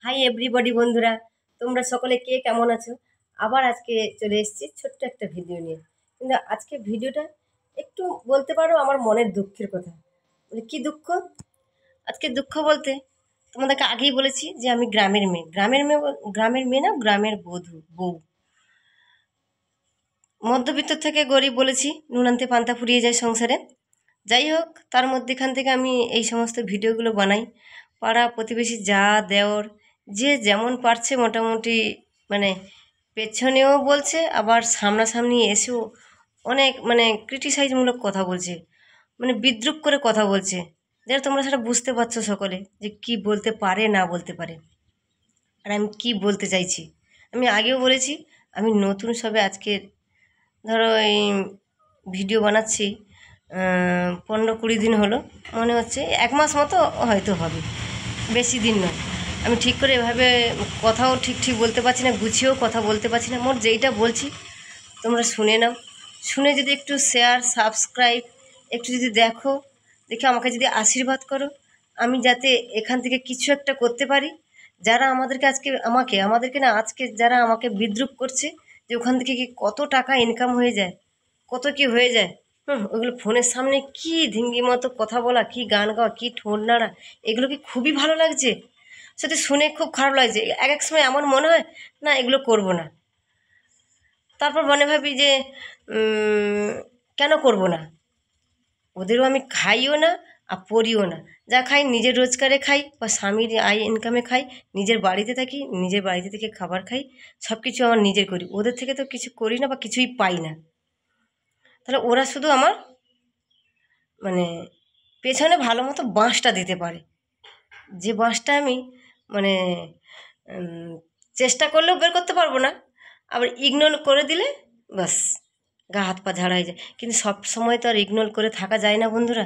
Hi everybody বন্ধুরা, তোমরা সকলে কে কেমন আছো? আবার আজকে চলে এসেছি ছোট্ট একটা ভিডিও নিয়ে। কিন্তু আজকে ভিডিওটা একটু বলতে পারো আমার মনের দুঃখের কথা। কি দুঃখ? আজকে দুঃখ বলতে তোমাদেরকে আগেই বলেছি যে আমি গ্রামের মেয়ে, গ্রামের মেয়ে না, গ্রামের বউ। মধ্যবিত্ত থেকে গরিব বলেছি, নুন আনতে পান্তা ফুরিয়ে যায় সংসারে। যাই হোক, তার মধ্যেখান থেকে আমি এই সমস্ত ভিডিওগুলো বানাই। পাড়া প্রতিবেশী যা দেওর যে যেমন পারছে মোটামুটি, মানে পেছনেও বলছে, আবার সামনাসামনি এসেও অনেক ক্রিটিসাইজমূলক কথা বলছে, বিদ্রূপ করে কথা বলছে, যেটা তোমরা সেটা বুঝতে পারছো সকলে যে কি বলতে পারে না বলতে পারে। আর আমি কি বলতে চাইছি, আমি আগেও বলেছি, আমি নতুন সবে আজকে ধরো এই ভিডিও বানাচ্ছি, 15-20 দিন হলো, মনে হচ্ছে 1 মাস মতো হয়তো হবে, বেশি দিন নয়। আমি ঠিক করে এভাবে কথাও ঠিক বলতে পারছি না, গুছিয়েও কথা বলতে পারছি না। মোট যেইটা বলছি তোমরা শুনে নাও, শুনে যদি একটু শেয়ার সাবস্ক্রাইব একটু যদি দেখে আমাকে যদি আশীর্বাদ করো, আমি যাতে এখান থেকে কিছু একটা করতে পারি। যারা আমাদেরকে না, আজকে যারা আমাকে বিদ্রূপ করছে যে ওখান থেকে কি কত টাকা ইনকাম হয়ে যায়, কত কি হয়ে যায়, ওগুলো ফোনের সামনে কি ধিঙ্গি মতো কথা বলা, কি গান গাওয়া, কি ঠোঁট নাড়া, এগুলো কি খুবই ভালো লাগছে। সেটা শুনে খুব খারাপ লাগছে। এক এক সময় এমন মনে হয় না এগুলো করব না, তারপর মনে ভাবি যে কেন করব না, ওদেরও আমি খাইও না আর পড়িও না। যা খাই নিজের রোজগারে খাই বা স্বামীর আয় ইনকামে খাই, নিজের বাড়িতে থাকি, নিজের বাড়িতে থেকে খাবার খাই, সব কিছু আমার নিজের করি। ওদের থেকে তো কিছু করি না বা কিছুই পাই না। তাহলে ওরা শুধু আমার মানে পেছনে ভালো মতো বাঁশটা দিতে পারে, যে বাঁশটা আমি মানে চেষ্টা করলেও বের করতে পারবো না, আবার ইগনোর করে দিলে বাস গা হাত পা ঝাড়া হয়ে যায়। কিন্তু সব সময় তো আর ইগনোর করে থাকা যায় না বন্ধুরা।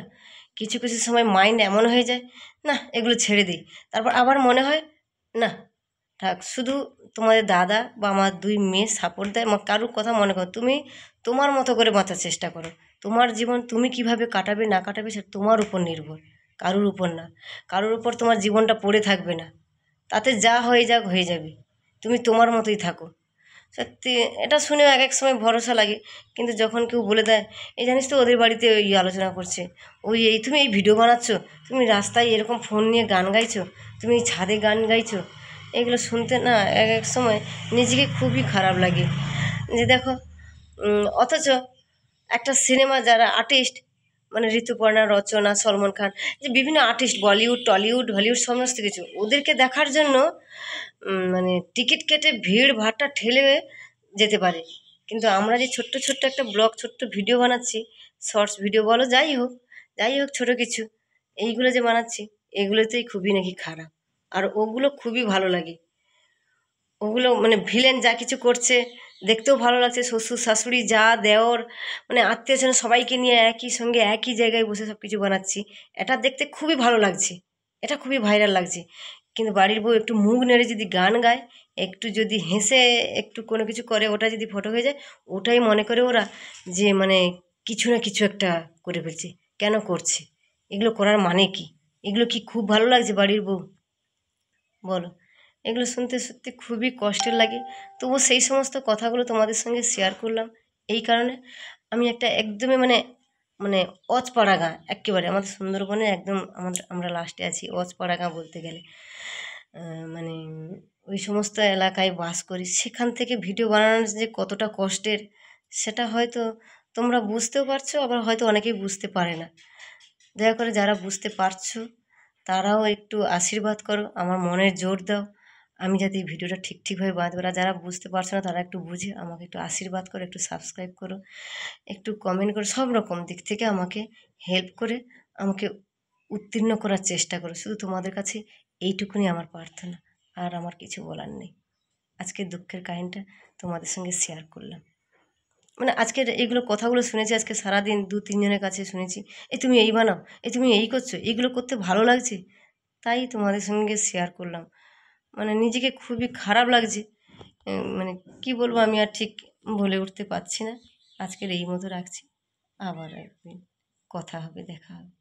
কিছু কিছু সময় মাইন্ড এমন হয়ে যায়, না এগুলো ছেড়ে দিই। তারপর আবার মনে হয় না থাক, শুধু তোমাদের দাদা বা আমার 2 মেয়ে সাপোর্ট দেয়। কারুর কথা মনে করো, তুমি তোমার মতো করে বাঁচার চেষ্টা করো। তোমার জীবন তুমি কিভাবে কাটাবে না কাটাবে সেটা তোমার উপর নির্ভর, কারুর উপর না। কারুর উপর তোমার জীবনটা পড়ে থাকবে না, তাতে যা হয়ে যাক হয়ে যাবে, তুমি তোমার মতোই থাকো। সত্যি এটা শুনেও এক এক সময় ভরসা লাগে। কিন্তু যখন কেউ বলে দেয়, এই জানিস তো ওদের বাড়িতে ওই আলোচনা করছে, তুমি এই ভিডিও বানাচ্ছ, তুমি রাস্তায় এরকম ফোন নিয়ে গান গাইছো, তুমি এই ছাদে গান গাইছো, এগুলো শুনতে না এক এক সময় নিজেকে খুবই খারাপ লাগে। যে দেখো, অথচ একটা সিনেমা যারা আর্টিস্ট, ঋতুপর্ণা, রচনা, সলমন খান, যে বিভিন্ন আর্টিস্ট, বলিউড টলিউড হলিউড সমস্ত কিছু, ওদেরকে দেখার জন্য টিকিট কেটে ভিড় ভাট্টা ঠেলে যেতে পারে। কিন্তু আমরা যে ছোট্ট ছোট্ট একটা ব্লগ, ছোট্ট ভিডিও বানাচ্ছি, শর্টস ভিডিও বলো, যাই হোক ছোটো কিছু, এইগুলো যে বানাচ্ছি, এগুলোতেই খুবই নাকি খারাপ। আর ওগুলো খুবই ভালো লাগে। ওগুলো ভিলেন যা কিছু করছে দেখতেও ভালো লাগছে, শ্বশুর শাশুড়ি যা দেওর আত্মীয় স্বজন সবাইকে নিয়ে একই সঙ্গে একই জায়গায় বসে সব কিছু বানাচ্ছি, এটা দেখতে খুবই ভালো লাগছে, এটা খুবই ভাইরাল লাগছে। কিন্তু বাড়ির বউ একটু মুখ নেড়ে যদি গান গায়, একটু যদি হেসে একটু কোনো কিছু করে, ওটা যদি ফটো হয়ে যায়, ওটাই মনে করে ওরা যে কিছু না কিছু একটা করে ফেলছে। কেন করছে এগুলো? করার মানে কি? এগুলো কি খুব ভালো লাগছে বাড়ির বউ? বলো। এগুলো শুনতে সত্যি খুবই কষ্টের লাগে। তবু সেই সমস্ত কথাগুলো তোমাদের সঙ্গে শেয়ার করলাম এই কারণে, আমি একটা একদমই মানে অজপাড়া গাঁ, একেবারে আমাদের সুন্দরবনে একদম আমরা লাস্টে আছি। অজপাড়া গাঁ বলতে গেলে মানে ওই সমস্ত এলাকায় বাস করি। সেখান থেকে ভিডিও বানানোর যে কতটা কষ্টের, সেটা হয়তো তোমরা বুঝতেও পারছো, আবার হয়তো অনেকেই বুঝতে পারে না। দয়া করে যারা বুঝতে পারছো তারাও একটু আশীর্বাদ করো, আমার মনের জোর দাও, আমি যাতে এই ভিডিওটা ঠিকভাবে বানাতে পারি। যারা বুঝতে পারছো না তারা একটু বুঝে আমাকে একটু আশীর্বাদ করো, একটু সাবস্ক্রাইব করো, একটু কমেন্ট করো, সব রকম দিক থেকে আমাকে হেল্প করে আমাকে উত্তীর্ণ করার চেষ্টা করো। শুধু তোমাদের কাছে এইটুকুনি আমার প্রার্থনা, আর আমার কিছু বলার নেই। আজকের দুঃখের কাহিনীটা তোমাদের সঙ্গে শেয়ার করলাম। আজকের এইগুলো কথাগুলো শুনেছি, আজকে সারাদিন 2-3 জনের কাছে শুনেছি, তুমি এই বানাও, তুমি এই করছো, এইগুলো করতে ভালো লাগছে, তাই তোমাদের সঙ্গে শেয়ার করলাম। নিজেকে খুবই খারাপ লাগছে। কি বলবো আমি আর ঠিক বলে উঠতে পারছি না। আজকের এই মতো রাখছি, আবার একদিন কথা হবে, দেখা হবে।